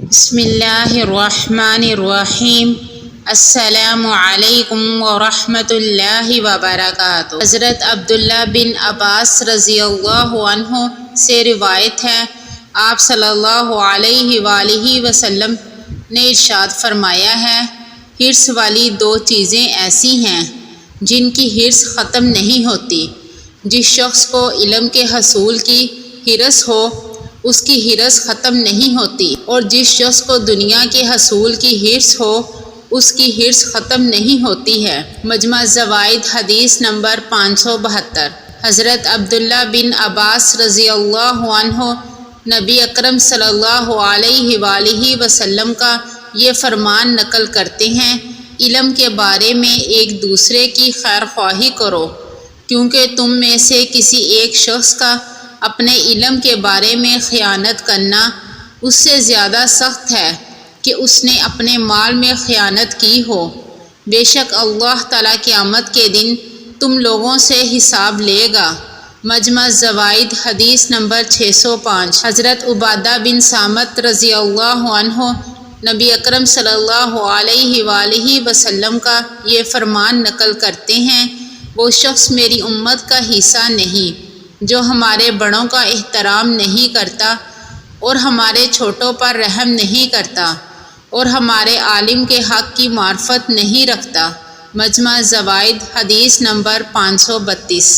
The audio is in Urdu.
بسم اللہ الرحمن الرحیم۔ السلام علیکم ورحمۃ اللہ وبرکاتہ۔ حضرت عبداللہ بن عباس رضی اللہ عنہ سے روایت ہے، آپ صلی اللہ علیہ وآلہ وسلم نے ارشاد فرمایا ہے، حرص والی دو چیزیں ایسی ہیں جن کی حرص ختم نہیں ہوتی۔ جس شخص کو علم کے حصول کی حرص ہو اس کی حرص ختم نہیں ہوتی، اور جس شخص کو دنیا کے حصول کی حرص ہو اس کی حرص ختم نہیں ہوتی ہے۔ مجمع الزوائد حدیث نمبر 572۔ حضرت عبداللہ بن عباس رضی اللہ عنہ نبی اکرم صلی اللہ علیہ وآلہ وسلم کا یہ فرمان نقل کرتے ہیں، علم کے بارے میں ایک دوسرے کی خیر خواہی کرو، کیونکہ تم میں سے کسی ایک شخص کا اپنے علم کے بارے میں خیانت کرنا اس سے زیادہ سخت ہے کہ اس نے اپنے مال میں خیانت کی ہو۔ بے شک اللہ تعالیٰ قیامت کے دن تم لوگوں سے حساب لے گا۔ مجمع الزوائد حدیث نمبر 605۔ حضرت عبادہ بن صامت رضی اللہ عنہ نبی اکرم صلی اللہ علیہ وآلہ وسلم کا یہ فرمان نقل کرتے ہیں، وہ شخص میری امت کا حصہ نہیں جو ہمارے بڑوں کا احترام نہیں کرتا اور ہمارے چھوٹوں پر رحم نہیں کرتا اور ہمارے عالم کے حق کی معرفت نہیں رکھتا۔ مجمع الزوائد حدیث نمبر 532۔